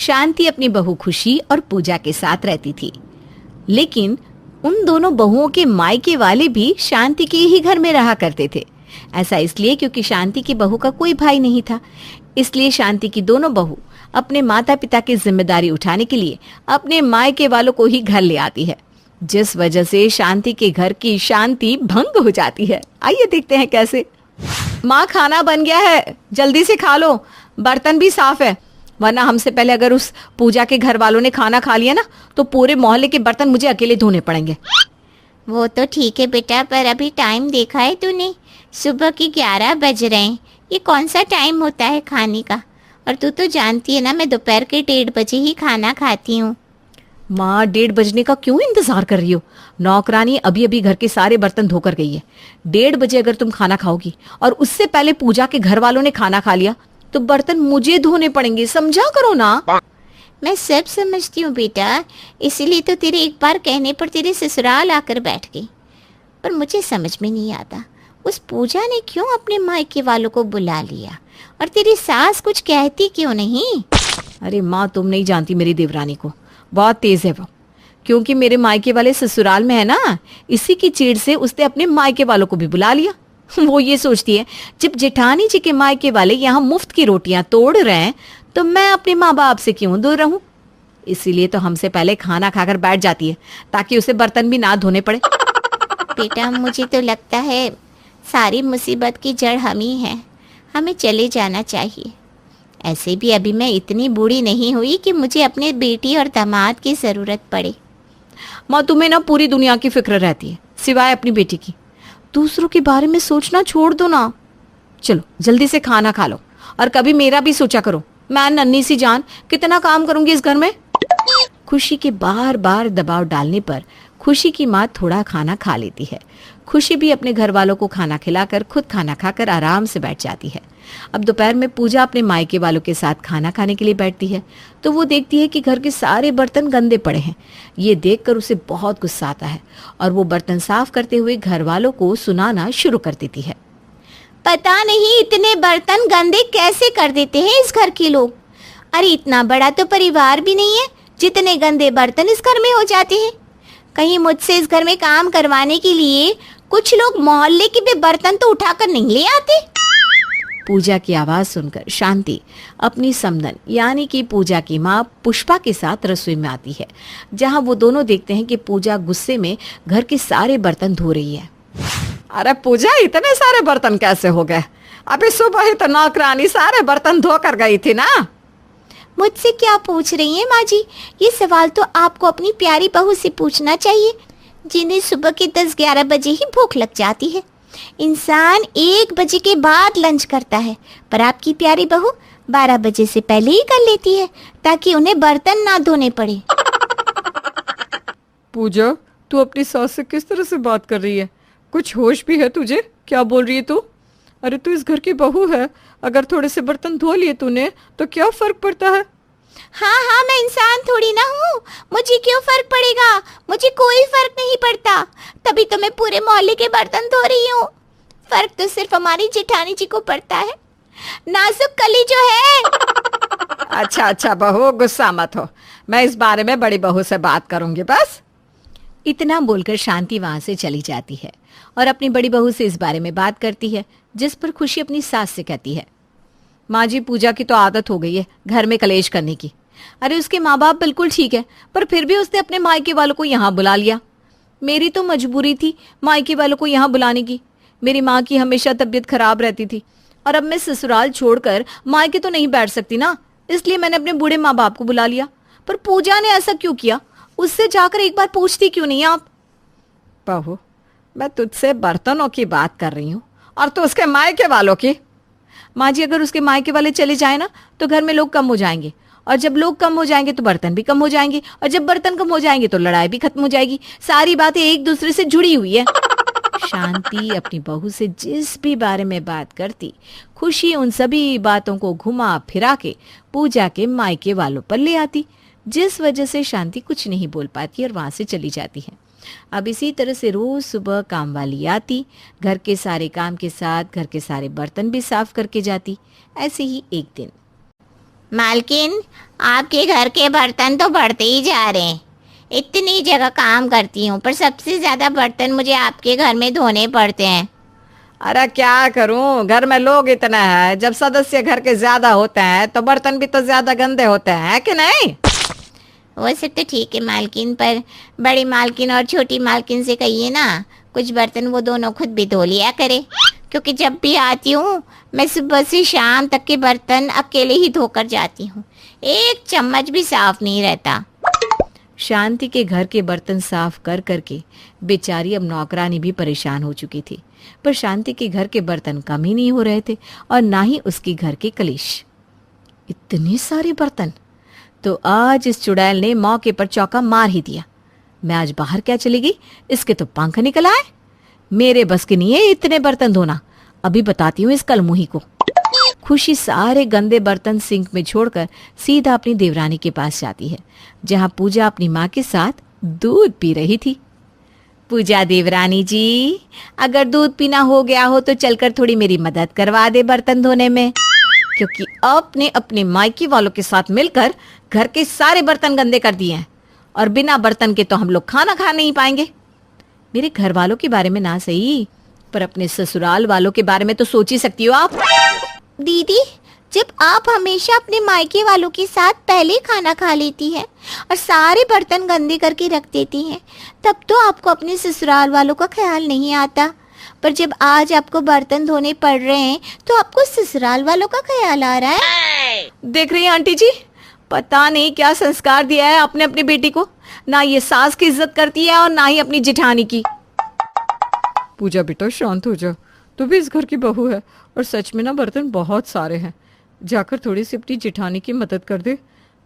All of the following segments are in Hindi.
शांति अपनी बहू खुशी और पूजा के साथ रहती थी। लेकिन उन दोनों बहुओं के मायके वाले भी शांति के ही घर में रहा करते थे। ऐसा इसलिए क्योंकि शांति की बहू का कोई भाई नहीं था। इसलिए शांति की दोनों बहू अपने माता पिता की जिम्मेदारी उठाने के लिए अपने मायके वालों को ही घर ले आती है, जिस वजह से शांति के घर की शांति भंग हो जाती है। आइए देखते हैं कैसे। माँ, खाना बन गया है, जल्दी से खा लो, बर्तन भी साफ है, वरना हमसे पहले अगर उस पूजा के घर वालों ने खाना खा लिया ना तो पूरे मोहल्ले के बर्तन मुझे अकेले धोने पड़ेंगे। वो तो ठीक है बेटा, पर अभी टाइम देखा है तूने? सुबह के 11 बज रहे हैं। ये कौन सा टाइम होता है खाने का? और तू तो जानती है ना, मैं दोपहर के 1:30 बजे ही खाना खाती हूँ। माँ, 1:30 बजने का क्यों इंतजार कर रही हो? नौकरानी अभी अभी घर के सारे बर्तन धोकर गई है। 1:30 बजे अगर तुम खाना खाओगी और उससे पहले पूजा के घर वालों ने खाना खा लिया तो बर्तन मुझे धोने पड़ेंगे, समझा करो ना। मैं सब समझती हूँ बेटा, इसीलिए तो तेरे एक बार कहने पर तेरे ससुराल आकर बैठ गई। पर मुझे समझ में नहीं आता, उस पूजा ने क्यों अपने मायके वालों को बुला लिया और तेरी सास कुछ कहती क्यों नहीं? अरे माँ, तुम नहीं जानती मेरी देवरानी को, बहुत तेज है वो। क्योंकि मेरे मायके वाले ससुराल में है ना, इसी की चिढ़ से उसने अपने मायके वालों को भी बुला लिया। वो ये सोचती है जब जेठानी जी के मायके वाले यहाँ मुफ्त की रोटियां तोड़ रहे हैं तो मैं अपने माँ बाप से क्यों दूर रहूं। इसीलिए तो हमसे पहले खाना खाकर बैठ जाती है ताकि उसे बर्तन भी ना धोने पड़े। बेटा, मुझे तो लगता है सारी मुसीबत की जड़ हम ही हैं, हमें चले जाना चाहिए। ऐसे भी अभी मैं इतनी बूढ़ी नहीं हुई कि मुझे अपने बेटी और दामाद की ज़रूरत पड़े। माँ, तुम्हें ना पूरी दुनिया की फिक्र रहती है सिवाय अपनी बेटी की। दूसरों के बारे में सोचना छोड़ दो ना। चलो जल्दी से खाना खा लो और कभी मेरा भी सोचा करो। मैं नन्ही सी जान कितना काम करूंगी इस घर में। खुशी के बार बार दबाव डालने पर खुशी की माँ थोड़ा खाना खा लेती है। खुशी भी अपने घर वालों को खाना खिलाकर खुद खाना खाकर आराम से बैठ जाती है। अब दोपहर में पूजा अपने मायके वालों के साथ खाना खाने के लिए बैठती है तो वो देखती है कि घर के सारे बर्तन गंदे पड़े हैं। ये देखकर उसे बहुत गुस्सा आता है और वो बर्तन साफ करते हुए घर वालों को सुनाना शुरू कर देती है। पता नहीं इतने बर्तन गंदे कैसे कर देते हैं इस घर के लोग। अरे इतना बड़ा तो परिवार भी नहीं है जितने गंदे बर्तन इस घर में हो जाते हैं। कहीं मुझसे इस घर में काम करवाने के लिए कुछ लोग मोहल्ले के भी बर्तन तो उठाकर नहीं ले आते। पूजा की आवाज सुनकर शांति अपनी समधन यानी कि पूजा की माँ पुष्पा के साथ रसोई में आती है, जहाँ वो दोनों देखते हैं कि पूजा गुस्से में घर के सारे बर्तन धो रही है। अरे पूजा, इतने सारे बर्तन कैसे हो गए? अभी सुबह ही तो नौकरानी सारे बर्तन धो कर गई थी ना। मुझसे क्या पूछ रही हैं माँ जी? ये सवाल तो आपको अपनी प्यारी बहू से पूछना चाहिए, जिन्हें सुबह के 10-11 बजे ही भूख लग जाती है। इंसान 1 बजे के बाद लंच करता है, पर आपकी प्यारी बहू 12 बजे से पहले ही कर लेती है ताकि उन्हें बर्तन ना धोने पड़े। पूजा, तू अपनी सास से किस तरह से बात कर रही है? कुछ होश भी है तुझे? क्या बोल रही है तू? अरे तू इस घर की बहू है, अगर थोड़े से बर्तन धो लिए तूने तो क्या फर्क पड़ता है? हाँ, मैं इंसान थोड़ी ना हूँ, मुझे क्यों फर्क पड़ेगा? मुझे कोई फर्क नहीं पड़ता, तभी तो मैं पूरे मोहल्ले के बर्तन धो रही हूँ। फर्क तो सिर्फ हमारी जेठानी जी को पड़ता है, नाजुक कली जो है। अच्छा बहू, गुस्सा मत हो, मैं इस बारे में बड़ी बहू से बात करूंगी बस। इतना बोलकर शांति वहां से चली जाती है और अपनी बड़ी बहू से इस बारे में बात करती है, जिस पर खुशी अपनी सास से कहती है, माँ जी, पूजा की तो आदत हो गई है घर में कलेश करने की। अरे उसके माँ बाप बिल्कुल ठीक है, पर फिर भी उसने अपने मायके वालों को यहाँ बुला लिया। मेरी तो मजबूरी थी मायके वालों को यहाँ बुलाने की। मेरी माँ की हमेशा तबीयत खराब रहती थी और अब मैं ससुराल छोड़कर मायके तो नहीं बैठ सकती ना, इसलिए मैंने अपने बूढ़े माँ बाप को बुला लिया। पर पूजा ने ऐसा क्यों किया? उससे जाकर एक बार पूछती क्यों नहीं आप? बहू, मैं तुझसे बर्तनों की बात कर रही हूँ और तो उसके मायके वालों की। माँ जी, अगर उसके मायके वाले चले जाए ना तो घर में लोग कम हो जाएंगे, और जब लोग कम हो जाएंगे तो बर्तन भी कम हो जाएंगे, और जब बर्तन कम हो जाएंगे तो लड़ाई भी खत्म हो जाएगी। सारी बातें एक दूसरे से जुड़ी हुई है। शांति अपनी बहू से जिस भी बारे में बात करती, खुशी उन सभी बातों को घुमा फिरा के पूजा के मायके वालों पर ले आती, जिस वजह से शांति कुछ नहीं बोल पाती और वहां से चली जाती है। अब इसी तरह से रोज सुबह काम वाली आती, घर के सारे काम के साथ घर के सारे बर्तन भी साफ करके जाती। ऐसे ही एक दिन मालकिन, आपके घर के बर्तन तो बढ़ते ही जा रहे हैं। इतनी जगह काम करती हूँ पर सबसे ज्यादा बर्तन मुझे आपके घर में धोने पड़ते हैं। अरे क्या करूं, घर में लोग इतना है, जब सदस्य घर के ज्यादा होते हैं तो बर्तन भी तो ज्यादा गंदे होते हैं कि नहीं? वो सब तो ठीक है मालकिन, पर बड़ी मालकिन और छोटी मालकिन से कहिए ना, कुछ बर्तन वो दोनों खुद भी धो लिया करे, क्योंकि जब भी आती हूँ मैं सुबह से शाम तक के बर्तन अकेले ही धोकर जाती हूँ, एक चम्मच भी साफ नहीं रहता। शांति के घर के बर्तन साफ कर करके बेचारी अब नौकरानी भी परेशान हो चुकी थी, पर शांति के घर के बर्तन कम ही नहीं हो रहे थे और ना ही उसके घर के कलेश। इतने सारे बर्तन! तो आज इस चुड़ैल ने मौके पर चौका मार ही दिया। मैं आज बाहर क्या चली गई, इसके तो पंख निकल आए। मेरे बस की नहीं है इतने बर्तन धोना, अभी बताती हूँ इस कलमुही को। खुशी सारे गंदे बर्तन सिंक में छोड़कर सीधा अपनी देवरानी के पास जाती है, जहां पूजा अपनी माँ के साथ दूध पी रही थी। पूजा देवरानी जी, अगर दूध पीना हो गया हो तो चलकर थोड़ी मेरी मदद करवा दे बर्तन धोने में, क्योंकि आपने अपने मायके वालों के साथ मिलकर घर के सारे बर्तन गंदे कर दिए हैं और बिना बर्तन के तो हम लोग खाना खा नहीं पाएंगे। मेरे घर वालों के बारे में ना सही, पर अपने ससुराल वालों के बारे में तो सोच ही सकती हो आप। दीदी, जब आप हमेशा अपने मायके वालों के साथ पहले खाना खा लेती हैं और सारे बर्तन गंदे करके रख देती हैं, तब तो आपको अपने ससुराल वालों का ख्याल नहीं आता, पर जब आज आपको बर्तन धोने पड़ रहे हैं तो आपको ससुराल वालों का ख्याल आ रहा है। देख रही हैं आंटी जी, पता नहीं क्या संस्कार दिया है आपने अपनी बेटी को, ना ये सास की इज्जत करती है और ना ही अपनी जिठानी की। पूजा बेटा शांत हो जा, तू भी इस घर की बहू है और सच में ना बर्तन बहुत सारे हैं, जाकर थोड़ी सी अपनी जिठानी की मदद कर दे।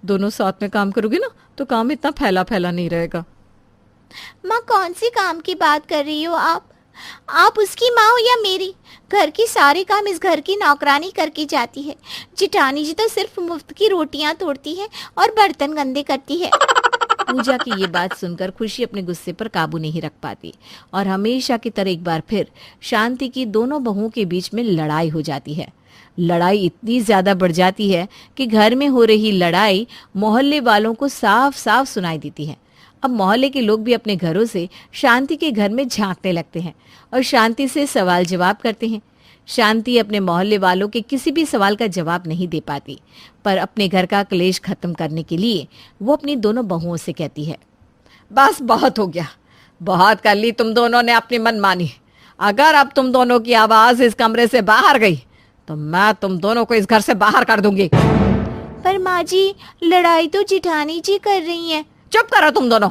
दोनों साथ में काम करोगे ना तो काम इतना फैला फैला नहीं रहेगा। माँ, कौन सी काम की बात कर रही हो आप उसकी माँ हो या मेरी? घर के सारे काम इस घर की नौकरानी करके जाती है। जिठानी जी तो सिर्फ मुफ्त की रोटियां तोड़ती है और बर्तन गंदे करती है। पूजा की ये बात सुनकर खुशी अपने गुस्से पर काबू नहीं रख पाती और हमेशा की तरह एक बार फिर शांति की दोनों बहुओं के बीच में लड़ाई हो जाती है। लड़ाई इतनी ज्यादा बढ़ जाती है कि घर में हो रही लड़ाई मोहल्ले वालों को साफ साफ सुनाई देती है। अब मोहल्ले के लोग भी अपने घरों से शांति के घर में झांकने लगते हैं और शांति से सवाल जवाब करते हैं। शांति अपने मोहल्ले वालों के किसी भी सवाल का जवाब नहीं दे पाती, पर अपने घर का क्लेश खत्म करने के लिए वो अपनी दोनों बहुओं से कहती है, बस बहुत हो गया, बहुत कर ली तुम दोनों ने अपनी मनमानी। अगर अब तुम दोनों की आवाज इस कमरे से बाहर गई तो मैं तुम दोनों को इस घर से बाहर कर दूंगी। पर माँ जी, लड़ाई तो जिठानी जी कर रही हैं। चुप करो तुम दोनों,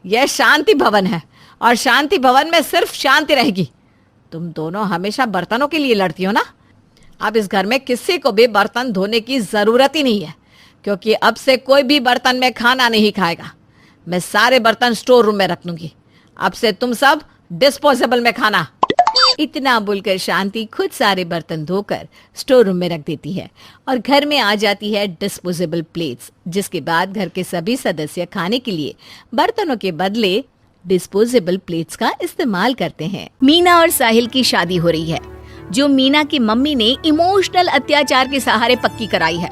यह शांति भवन है और शांति भवन में सिर्फ शांति रहेगी। तुम दोनों हमेशा बर्तनों के लिए लड़ती हो ना, अब इस घर में किसी को भी बर्तन धोने की जरूरत ही नहीं है, क्योंकि अब से कोई भी बर्तन में खाना नहीं खाएगा। मैं सारे बर्तन स्टोर रूम में रख लूंगी, अब से तुम सब डिस्पोजेबल में खाना। इतना बोलकर शांति खुद सारे बर्तन धोकर स्टोर रूम में रख देती है और घर में आ जाती है डिस्पोजेबल प्लेट्स, जिसके बाद घर के सभी सदस्य खाने के लिए बर्तनों के बदले डिस्पोजेबल प्लेट्स का इस्तेमाल करते हैं। मीना और साहिल की शादी हो रही है, जो मीना की मम्मी ने इमोशनल अत्याचार के सहारे पक्की कराई है,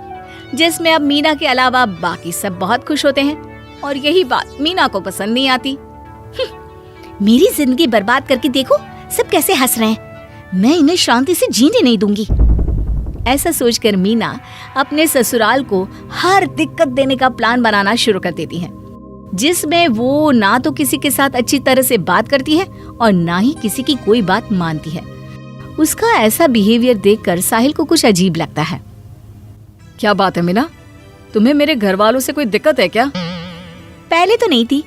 जिसमें अब मीना के अलावा बाकी सब बहुत खुश होते हैं और यही बात मीना को पसंद नहीं आती। मेरी जिंदगी बर्बाद करके देखो सब कैसे हंस रहे हैं, मैं इन्हें शांति से जीने नहीं दूंगी। ऐसा सोचकर मीना अपने ससुराल को हर दिक्कत देने का प्लान बनाना शुरू कर देती है, जिसमें वो ना तो किसी के साथ अच्छी तरह से बात करती है और ना ही किसी की कोई बात मानती है। उसका ऐसा बिहेवियर देखकर साहिल को कुछ अजीब लगता है। क्या बात है मीना, तुम्हें मेरे घर वालों से कोई दिक्कत है क्या? पहले तो नहीं थी,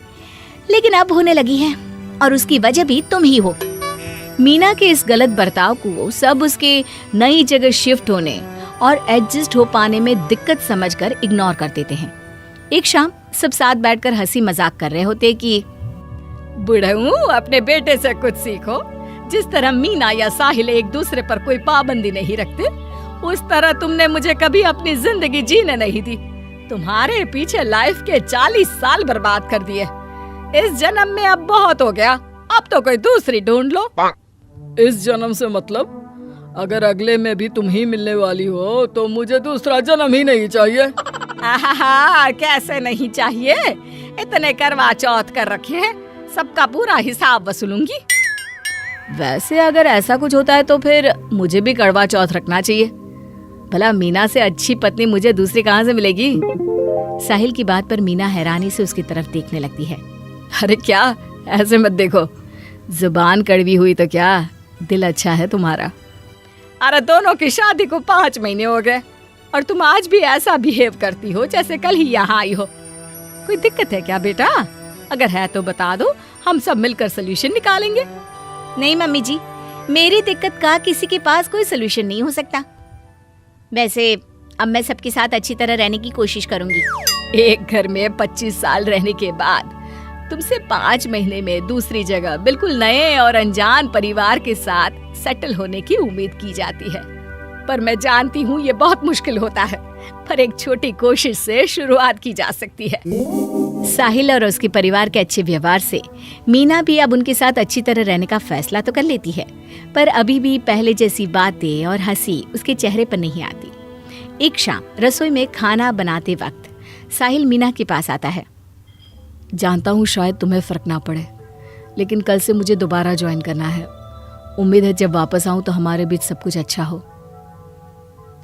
लेकिन अब होने लगी है और उसकी वजह भी तुम ही हो। मीना के इस गलत बर्ताव को सब उसके नई जगह शिफ्ट होने और एडजस्ट हो पाने में दिक्कत समझकर इग्नोर कर देते हैं। एक शाम सब साथ बैठकर हंसी मजाक कर रहे होते कि बुढ़ऊ, अपने बेटे से कुछ सीखो। जिस तरह मीना या साहिल एक दूसरे पर कोई पाबंदी नहीं रखते, उस तरह तुमने मुझे कभी अपनी जिंदगी जीने नहीं दी। तुम्हारे पीछे लाइफ के 40 साल बर्बाद कर दिए। इस जन्म में अब बहुत हो गया, अब तो कोई दूसरी ढूंढ लो। इस जन्म से मतलब? अगर अगले में भी तुम ही मिलने वाली हो तो मुझे दूसरा जन्म ही नहीं चाहिए। आहा, कैसे नहीं चाहिए? इतने करवा चौथ कर रखे हैं, सबका पूरा हिसाब वसूलूंगी। वैसे अगर ऐसा कुछ होता है तो फिर मुझे भी करवा चौथ रखना चाहिए। भला मीना से अच्छी पत्नी मुझे दूसरी कहाँ से मिलेगी? साहिल की बात पर मीना हैरानी से उसकी तरफ देखने लगती है। अरे क्या, ऐसे मत देखो, जुबान कड़वी हुई तो क्या, दिल अच्छा है तुम्हारा। अरे दोनों की शादी को 5 महीने हो गए और तुम आज भी ऐसा बिहेव करती हो जैसे कल ही यहाँ आई हो। कोई दिक्कत है क्या बेटा? अगर है तो बता दो, हम सब मिलकर सोल्यूशन निकालेंगे। नहीं मम्मी जी, मेरी दिक्कत का किसी के पास कोई सोल्यूशन नहीं हो सकता। वैसे अब मैं सबके साथ अच्छी तरह रहने की कोशिश करूंगी। एक घर में 25 साल रहने के बाद तुमसे 5 महीने में दूसरी जगह बिल्कुल नए और अनजान परिवार के साथ सेटल होने की उम्मीद की जाती है, पर मैं जानती हूँ ये बहुत मुश्किल होता है, पर एक छोटी कोशिश से शुरुआत की जा सकती है। साहिल और उसके परिवार के अच्छे व्यवहार से मीना भी अब उनके साथ अच्छी तरह रहने का फैसला तो कर लेती है, पर अभी भी पहले जैसी बातें और हंसी उसके चेहरे पर नहीं आती। एक शाम रसोई में खाना बनाते वक्त साहिल मीना के पास आता है। जानता हूँ शायद तुम्हें फर्क ना पड़े, लेकिन कल से मुझे दोबारा ज्वाइन करना है। उम्मीद है जब वापस आऊँ तो हमारे बीच सब कुछ अच्छा हो।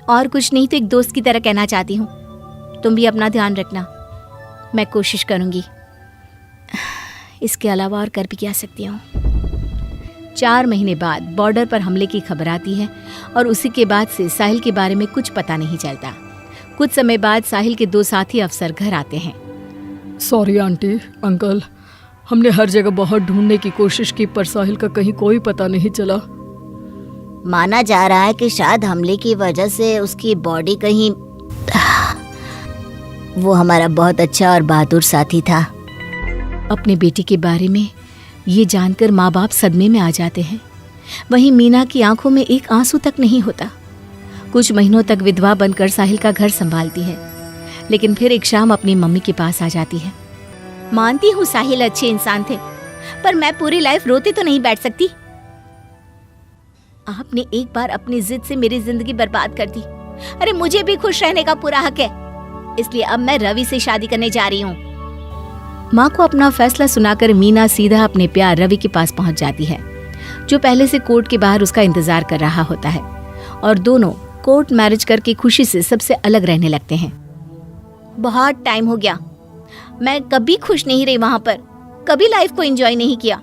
और कुछ नहीं तो एक दोस्त की तरह कहना चाहती हूँ। तुम भी अपना ध्यान रखना, मैं कोशिश करूंगी। इसके अलावा और कर भी क्या सकती हूँ। 4 महीने बाद बॉर्डर पर हमले की खबर आती है और उसी के बाद से साहिल के बारे में कुछ पता नहीं चलता। कुछ समय बाद साहिल के 2 साथी अफसर घर आते हैं। सॉरी आंटी, अंकल, हमने हर जगह बहुत ढूंढने की कोशिश की पर साहिल का कहीं कोई पता नहीं चला। माना जा रहा है कि शायद हमले की वजह से उसकी बॉडी कहीं, वो हमारा बहुत अच्छा और बहादुर साथी था। अपने बेटी के बारे में ये जानकर माँ बाप सदमे में आ जाते हैं। वहीं मीना की आंखों में एक आंसू तक नहीं होता। कुछ महीनों तक विधवा बनकर साहिल का घर संभालती है, लेकिन फिर एक शाम अपनी मम्मी के पास आ जाती है। मानती हूँ साहिल अच्छे इंसान थे, पर मैं पूरी लाइफ रोते तो नहीं बैठ सकती। आपने एक बार अपनी जिद से मेरी जिंदगी बर्बाद कर दी। अरे मुझे भी खुश रहने का पूरा हक है, इसलिए अब मैं रवि से शादी करने जा रही हूँ। माँ को अपना फैसला सुनाकर मीना सीधा अपने प्यार रवि के पास पहुंच जाती है, जो पहले से कोर्ट के बाहर उसका इंतजार कर रहा होता है, और दोनों कोर्ट मैरिज करके खुशी से सबसे अलग रहने लगते हैं। बहुत टाइम हो गया, मैं कभी खुश नहीं रही वहां पर, कभी लाइफ को एंजॉय नहीं किया।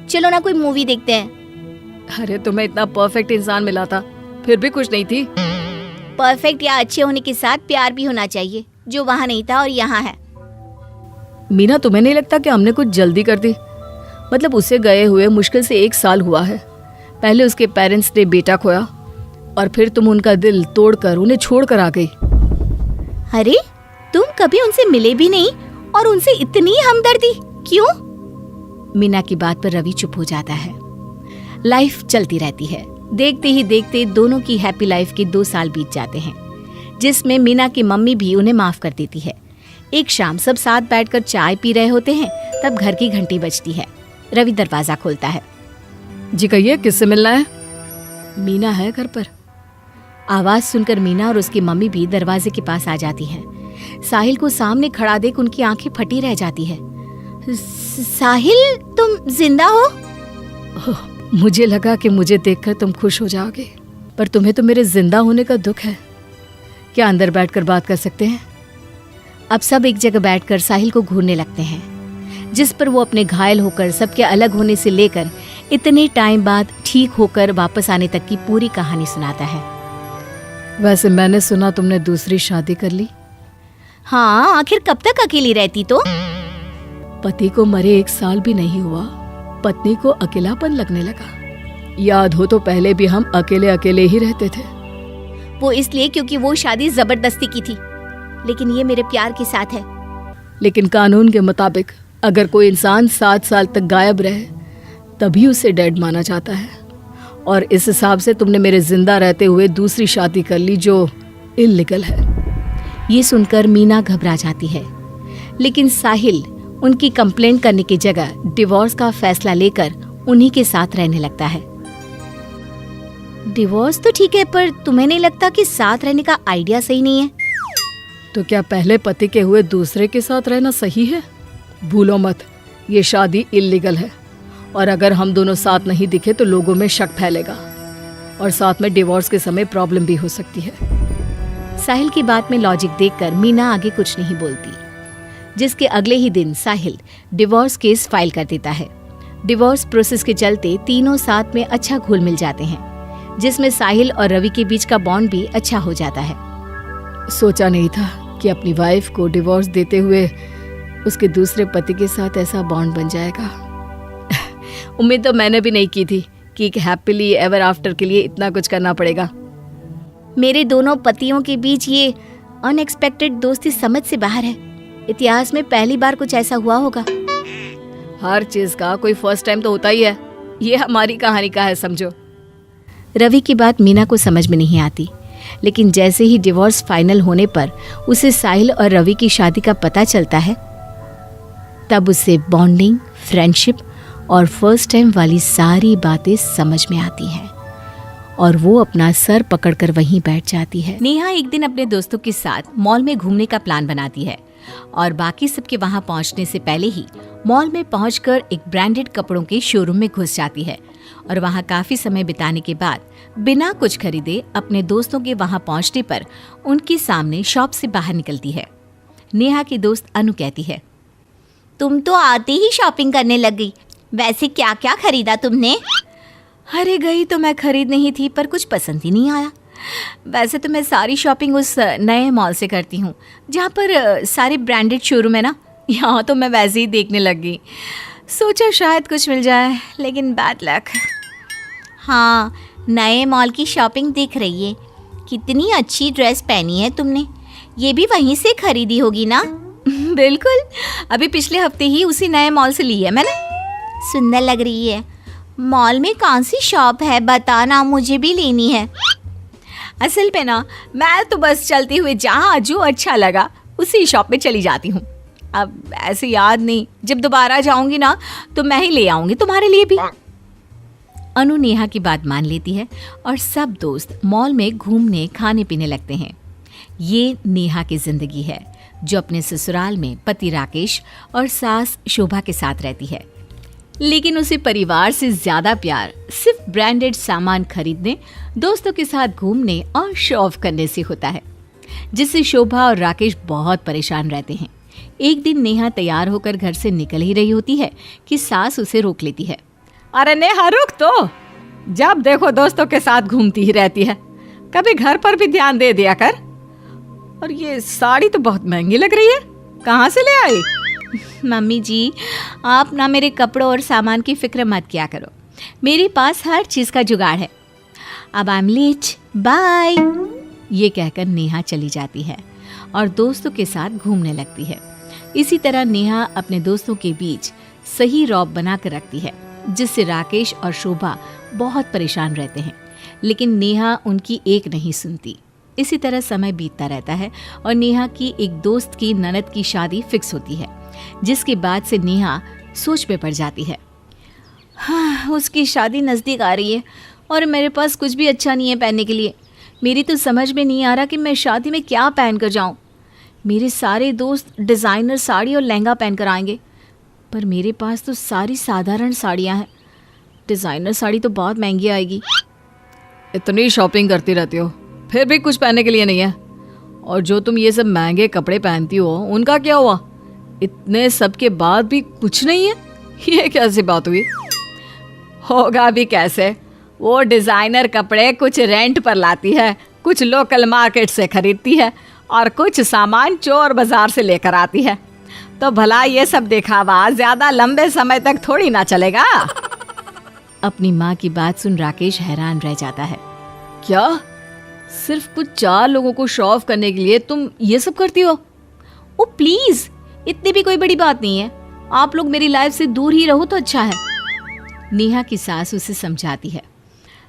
चलो ना कोई मूवी देखते हैं। अरे तुम्हें इतना परफेक्ट इंसान मिला था, फिर भी खुश नहीं थी। परफेक्ट या अच्छे होने के साथ प्यार भी होना चाहिए, जो वहाँ नहीं था और यहाँ है। मीना, तुम्हें नहीं लगता कि हमने कुछ जल्दी कर दी? मतलब उसे गए हुए मुश्किल से 1 साल हुआ है। पहले उसके पेरेंट्स ने बेटा खोया और फिर तुम उनका दिल तोड़कर उन्हें छोड़कर आ गई। अरे तुम कभी उनसे मिले भी नहीं और उनसे इतनी हमदर्दी क्यों? मीना की बात पर रवि चुप हो जाता है। लाइफ चलती रहती है। देखते ही देखते दोनों की हैप्पी लाइफ के 2 साल बीत जाते हैं, जिसमें मीना की मम्मी भी उन्हें माफ कर देती है। एक शाम सब साथ बैठकर चाय पी रहे होते हैं, तब घर की घंटी बजती है। रवि दरवाजा खोलता है। जी कहिए, किससे मिलना है? मीना है घर पर। आवाज सुनकर मीना और उसकी मम्मी भी दरवाजे के पास आ जाती हैं। साहिल को सामने खड़ा देख उनकी आंखें फटी रह जाती है। साहिल, तुम जिंदा हो? मुझे लगा कि मुझे देखकर तुम खुश हो जाओगे, पर तुम्हें तो मेरे जिंदा होने का दुख है। क्या अंदर बैठकर बात कर सकते हैं? अब सब एक जगह बैठकर साहिल को घूरने लगते हैं, जिस पर वो अपने घायल होकर सबके अलग होने से लेकर इतने टाइम बाद ठीक होकर वापस आने तक की पूरी कहानी सुनाता है। वैसे मैंने सुना तुमने दूसरी शादी कर ली। हाँ, आखिर कब तक अकेली रहती तो? पति को मरे 1 साल भी नहीं हुआ, पत्नी को अकेलापन लगने लगा। याद हो तो पहले भी हम अकेले अकेले ही रहते थे। वो इसलिए क्योंकि वो शादी जबरदस्ती की थी, लेकिन ये मेरे प्यार के साथ है। लेकिन कानून के मुताबिक अगर कोई इंसान 7 साल तक गायब रहे तभी उसे डेड माना जाता है, और इस हिसाब से तुमने मेरे जिंदा रहते हुए दूसरी शादी कर ली, जो इल्लीगल है। ये सुनकर मीना घबरा जाती है, लेकिन साहिल उनकी कंप्लेंट करने की जगह डिवोर्स का फैसला लेकर उन्हीं के साथ रहने लगता है। डिवोर्स तो ठीक है, पर तुम्हें नहीं लगता कि साथ रहने का आइडिया सही नहीं है? तो क्या पहले पति के हुए दूसरे के साथ रहना सही है? भूलो मत, ये शादी इल्लीगल है और अगर हम दोनों साथ नहीं दिखे तो लोगों में शक फैलेगा और साथ में डिवोर्स के समय प्रॉब्लम भी हो सकती है। साहिल की बात में लॉजिक देखकर मीना आगे कुछ नहीं बोलती, जिसके अगले ही दिन साहिल डिवोर्स केस फाइल कर देता है। डिवोर्स प्रोसेस के चलते तीनों साथ में अच्छा घुल मिल जाते हैं, जिसमें साहिल और रवि के बीच का बॉन्ड भी अच्छा हो जाता है। सोचा नहीं था कि अपनी वाइफ को डिवोर्स देते हुए उसके दूसरे पति के साथ ऐसा बॉन्ड बन जाएगा। उम्मीद तो मैंने भी नहीं की थी कि एक हैप्पीली एवर आफ्टर के लिए इतना कुछ करना पड़ेगा। मेरे दोनों पतियों के बीच ये अनएक्सपेक्टेड दोस्ती समझ से बाहर है। इतिहास में पहली बार कुछ ऐसा हुआ होगा। हर चीज का कोई फर्स्ट टाइम तो होता ही है। ये हमारी कहानी का है, समझो। रवि की बात मीना को समझ में नहीं आती, लेकिन जैसे ही डिवोर्स फाइनल होने पर उसे साहिल और रवि की शादी का पता चलता है, तब उसे बॉन्डिंग, फ्रेंडशिप और फर्स्ट टाइम वाली सारी बातें समझ में आती हैं और वो अपना सर पकड़कर वहीं बैठ जाती है। नेहा एक दिन अपने दोस्तों के साथ मॉल में घूमने का प्लान बनाती है और बाकी सबके वहां पहुंचने से पहले ही मॉल में पहुंचकर एक ब्रांडेड कपड़ों के शोरूम में घुस जाती है और वहां काफी समय बिताने के बाद बिना कुछ खरीदे अपने दोस्तों के वहां पहुंचने पर उनके सामने शॉप से बाहर निकलती है। नेहा की दोस्त अनु कहती है, तुम तो आते ही शॉपिंग करने लग गई। वैसे क्या क्या खरीदा तुमने? अरे गई तो मैं खरीद नहीं थी, पर कुछ पसंद ही नहीं आया। वैसे तो मैं सारी शॉपिंग उस नए मॉल से करती हूँ जहाँ पर सारे ब्रांडेड शोरूम है ना। यहाँ तो मैं वैसे ही देखने लग गई। सोचा शायद कुछ मिल जाए, लेकिन बैड लक। हाँ, नए मॉल की शॉपिंग दिख रही है। कितनी अच्छी ड्रेस पहनी है तुमने। ये भी वहीं से खरीदी होगी ना? बिल्कुल, अभी पिछले हफ्ते ही उसी नए मॉल से ली है मैंने। सुंदर लग रही है। मॉल में कौन सी शॉप है बताना, मुझे भी लेनी है। असल पे ना, मैं तो बस चलते हुए जहाँ जो अच्छा लगा उसी शॉप में चली जाती हूँ। अब ऐसे याद नहीं, जब दोबारा जाऊंगी ना तो मैं ही ले आऊंगी तुम्हारे लिए भी। अनु नेहा की बात मान लेती है और सब दोस्त मॉल में घूमने खाने पीने लगते हैं। ये नेहा की जिंदगी है, जो अपने ससुराल में पति राकेश और सास शोभा के साथ रहती है, लेकिन उसे परिवार से ज्यादा प्यार सिर्फ ब्रांडेड सामान खरीदने, दोस्तों के साथ घूमने और शो ऑफ करने से होता है, जिससे शोभा और राकेश बहुत परेशान रहते हैं। एक दिन नेहा तैयार होकर घर से निकल ही रही होती है कि सास उसे रोक लेती है। अरे नेहा रुक तो, जब देखो दोस्तों के साथ घूमती ही रहती है, कभी घर पर भी ध्यान दे दिया कर। और ये साड़ी तो बहुत महंगी लग रही है, कहाँ से ले आई? मम्मी जी, आप ना मेरे कपड़ों और सामान की फिक्र मत किया करो, मेरे पास हर चीज का जुगाड़ है। अब आई एम लेट, बाय। ये कहकर नेहा चली जाती है और दोस्तों के साथ घूमने लगती है। इसी तरह नेहा अपने दोस्तों के बीच सही रौब बना कर रखती है, जिससे राकेश और शोभा बहुत परेशान रहते हैं, लेकिन नेहा उनकी एक नहीं सुनती। इसी तरह समय बीतता रहता है और नेहा की एक दोस्त की ननद की शादी फिक्स होती है, जिसके बाद से नेहा सोच में पड़ जाती है। हाँ, उसकी शादी नज़दीक आ रही है और मेरे पास कुछ भी अच्छा नहीं है पहनने के लिए। मेरी तो समझ में नहीं आ रहा कि मैं शादी में क्या पहन कर जाऊँ। मेरे सारे दोस्त डिज़ाइनर साड़ी और लहंगा पहन कर आएंगे, पर मेरे पास तो सारी साधारण साड़ियाँ हैं। डिज़ाइनर साड़ी तो बहुत महंगी आएगी। इतनी शॉपिंग करती रहती हो, फिर भी कुछ पहनने के लिए नहीं है। और जो तुम ये सब महंगे कपड़े पहनती हो, उनका क्या हुआ? इतने सब के बाद भी कुछ नहीं है? ये कैसी बात हुई? होगा भी कैसे, वो डिजाइनर कपड़े कुछ रेंट पर लाती है, कुछ लोकल मार्केट से खरीदती है और कुछ सामान चोर बाजार से लेकर आती है। तो भला ये सब दिखावा ज्यादा लंबे समय तक थोड़ी ना चलेगा। अपनी माँ की बात सुन राकेश हैरान रह जाता है। क्या सिर्फ कुछ 4 लोगों को शो ऑफ करने के लिए तुम ये सब करती हो? ओ प्लीज, इतनी भी कोई बड़ी बात नहीं है। आप लोग मेरी लाइफ से दूर ही रहो तो अच्छा है। नेहा की सास उसे समझाती है।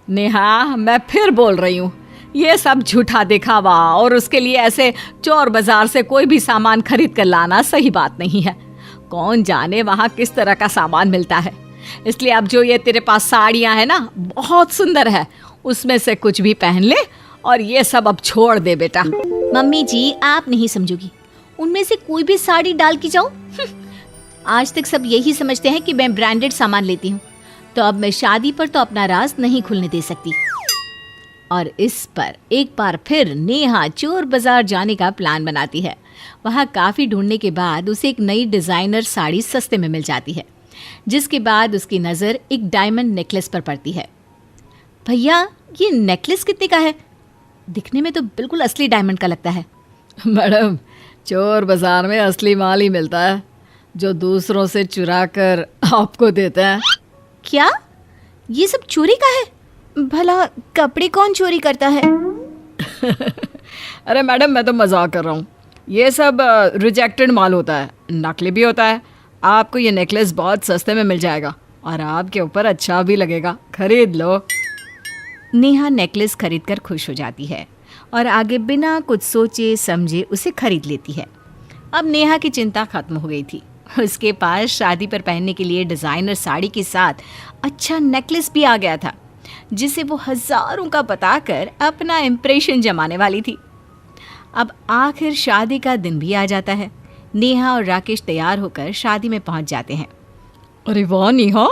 नेहा, मैं फिर बोल रही हूँ, ये सब झूठा दिखावा और उसके लिए ऐसे चोर बाजार से कोई भी सामान खरीद कर लाना सही बात नहीं है। कौन जाने वहाँ किस तरह का सामान मिलता है। इसलिए अब जो ये तेरे पास साड़ियाँ हैं ना, बहुत सुंदर है, उसमें से कुछ भी पहन ले और ये सब अब छोड़ दे बेटा। मम्मी जी आप नहीं समझोगी, उनमें से कोई भी साड़ी डाल के जाऊं? आज तक सब यही समझते हैं कि मैं ब्रांडेड सामान लेती हूँ, तो अब मैं शादी पर तो अपना राज नहीं खुलने दे सकती। और इस पर एक बार फिर नेहा चोर बाजार जाने का प्लान बनाती है। वहाँ काफ़ी ढूंढने के बाद उसे एक नई डिज़ाइनर साड़ी सस्ते में मिल जाती है, जिसके बाद उसकी नज़र एक डायमंड नेकलेस पर पड़ती है। भैया ये नेकलेस कितने का है? दिखने में तो बिल्कुल असली डायमंड का लगता है। मैडम, चोर बाजार में असली माल ही मिलता है जो दूसरों से चुरा कर आपको देते हैं। क्या ये सब चोरी का है? भला कपड़े कौन चोरी करता है? अरे मैडम, मैं तो मजाक कर रहा हूँ। ये सब रिजेक्टेड माल होता है, नकली भी होता है। आपको ये नेकलेस बहुत सस्ते में मिल जाएगा और आपके ऊपर अच्छा भी लगेगा, खरीद लो। नेहा नेकलेस खरीदकर खुश हो जाती है और आगे बिना कुछ सोचे समझे उसे खरीद लेती है। अब नेहा की चिंता खत्म हो गई थी। उसके पास शादी पर पहनने के लिए डिज़ाइनर साड़ी के साथ अच्छा नेकलेस भी आ गया था, जिसे वो हज़ारों का बताकर अपना इम्प्रेशन जमाने वाली थी। अब आखिर शादी का दिन भी आ जाता है। नेहा और राकेश तैयार होकर शादी में पहुंच जाते हैं। अरे वाह नेहा,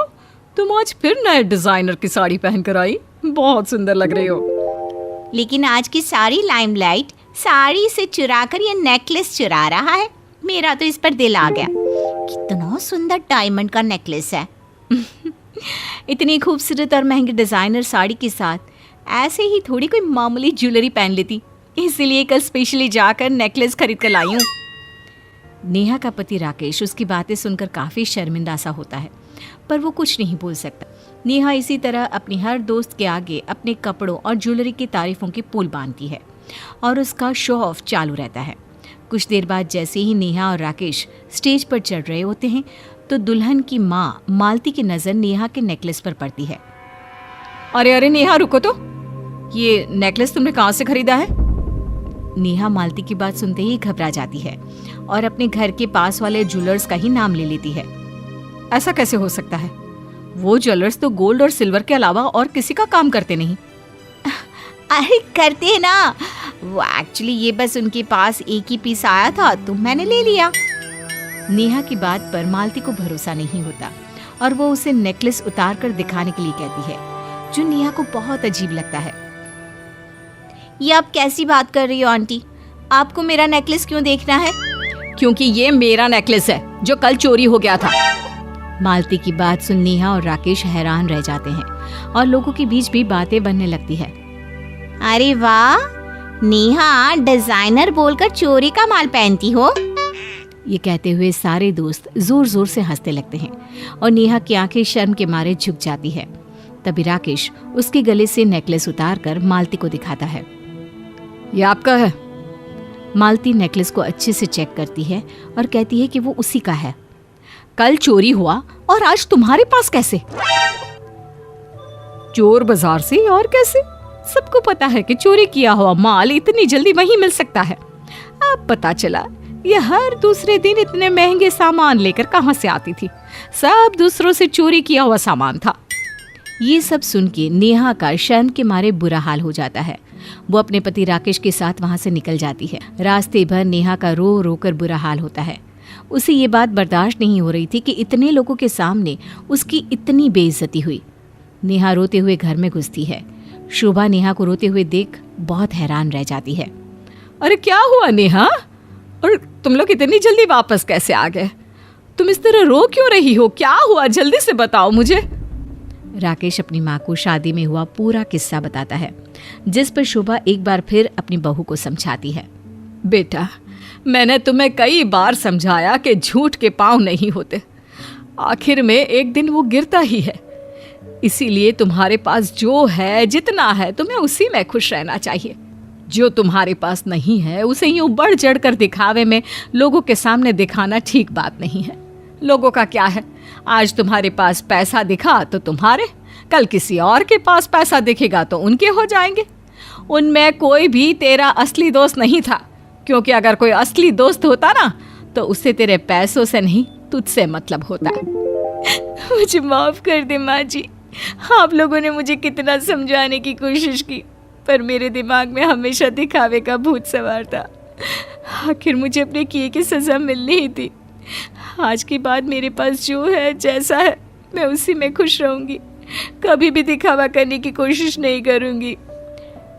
तुम आज फिर नए डिज़ाइनर की साड़ी पहन कर आई, बहुत सुंदर लग रही हो। लेकिन आज की सारी लाइमलाइट साड़ी से चुराकर ये नेकलेस चुरा रहा है। मेरा तो इस पर दिल आ गया। कितना सुंदर डायमंड का नेकलेस है। इतनी खूबसूरत और महंगी डिज़ाइनर साड़ी के साथ ऐसे ही थोड़ी कोई मामूली ज्वेलरी पहन लेती, इसीलिए कल स्पेशली जाकर नेकलेस खरीद कर लाई हूँ। नेहा का पति राकेश उसकी बातें सुनकर काफ़ी शर्मिंदा सा होता है, पर वो कुछ नहीं बोल सकता। नेहा इसी तरह अपनी हर दोस्त के आगे अपने कपड़ों और ज्वेलरी की तारीफों की पुल बांधती है और उसका शो ऑफ चालू रहता है। कुछ देर बाद जैसे ही नेहा और राकेश स्टेज पर चढ़ रहे होते हैं तो दुल्हन की माँ मालती की नज़र नेहा के नेकलेस पर पड़ती है। अरे अरे नेहा, रुको तो, ये नेकलेस तुमने कहाँ से खरीदा है? नेहा मालती की बात सुनते ही घबरा जाती है और अपने घर के पास वाले ज्वेलर्स का ही नाम ले लेती है। ऐसा कैसे हो सकता है? वो ज्वेलर्स तो गोल्ड और सिल्वर के अलावा और किसी का काम करते नहीं। अरे करते हैं ना, वो एक्चुअली ये बस उनके पास एक ही पीस आया था तो मैंने ले लिया। नेहा की बात पर मालती को भरोसा नहीं होता और वो उसे नेकलेस उतार कर दिखाने के लिए कहती है, जो नेहा को बहुत अजीब लगता है। ये आप कैसी बात कर रही हो आंटी? आपको मेरा नेकलेस क्यों देखना है? क्योंकि ये मेरा नेकलेस है जो कल चोरी हो गया था। मालती की बात सुन नेहा और राकेश हैरान रह जाते हैं और लोगों के बीच भी बातें बनने लगती है। अरे वाह, नेहा डिजाइनर बोलकर चोरी का माल पहनती हो। ये कहते हुए सारे दोस्त जोर जोर से हंसने लगते हैं और नेहा की आंखें शर्म के मारे झुक जाती है। तभी राकेश उसके गले से नेकलेस उतार कर मालती को दिखाता है। ये आपका है? मालती नेकलेस को अच्छे से चेक करती है और कहती है कि वो उसी का है। कल चोरी हुआ और आज तुम्हारे पास कैसे? चोर बाजार से और कैसे? सबको पता है कि चोरी किया हुआ माल इतनी जल्दी वहीं मिल सकता है। अब पता चला ये हर दूसरे दिन इतने महंगे सामान लेकर कहां से आती थी। सब दूसरों से चोरी किया हुआ सामान था। ये सब सुन के नेहा का शर्म के मारे बुरा हाल हो जाता है। वो अपने पति राकेश के साथ वहां से निकल जाती है। रास्ते भर नेहा का रो रो कर बुरा हाल होता है। उसे ये बात बर्दाश्त नहीं हो रही थी कि इतने लोगों के सामने उसकी इतनी बेइज्जती हुई। नेहा रोते हुए घर में घुसती है। शोभा नेहा को रोते हुए देख बहुत हैरान रह जाती है। अरे क्या हुआ नेहा? और तुम लोग इतनी जल्दी वापस कैसे आ गए? तुम इस तरह रो क्यों रही हो? क्या हुआ, जल्दी से बताओ मुझे। राकेश अपनी माँ को शादी में हुआ पूरा किस्सा बताता है, जिस पर शोभा एक बार फिर अपनी बहू को समझाती है। बेटा, मैंने तुम्हें कई बार समझाया कि झूठ के पांव नहीं होते। आखिर में एक दिन वो गिरता ही है। इसीलिए तुम्हारे पास जो है, जितना है, तुम्हें उसी में खुश रहना चाहिए। जो तुम्हारे पास नहीं है उसे यूं बढ़ चढ़ कर दिखावे में लोगों के सामने दिखाना ठीक बात नहीं है। लोगों का क्या है, आज तुम्हारे पास पैसा दिखा तो तुम्हारे, कल किसी और के पास पैसा दिखेगा तो उनके हो जाएंगे। उनमें कोई भी तेरा असली दोस्त नहीं था, क्योंकि अगर कोई असली दोस्त होता ना तो उससे तेरे पैसों से नहीं तुझसे मतलब होता। मुझे माफ कर दे माँ जी, आप लोगों ने मुझे कितना समझाने की कोशिश की, पर मेरे दिमाग में हमेशा दिखावे का भूत सवार था। आखिर मुझे अपने किए की सज़ा मिलनी ही थी। आज के बाद मेरे पास जो है, जैसा है, मैं उसी में खुश रहूँगी। कभी भी दिखावा करने की कोशिश नहीं करूँगी।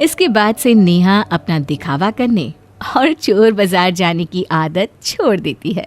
इसके बाद से नेहा अपना दिखावा करने और चोर बाजार जाने की आदत छोड़ देती है।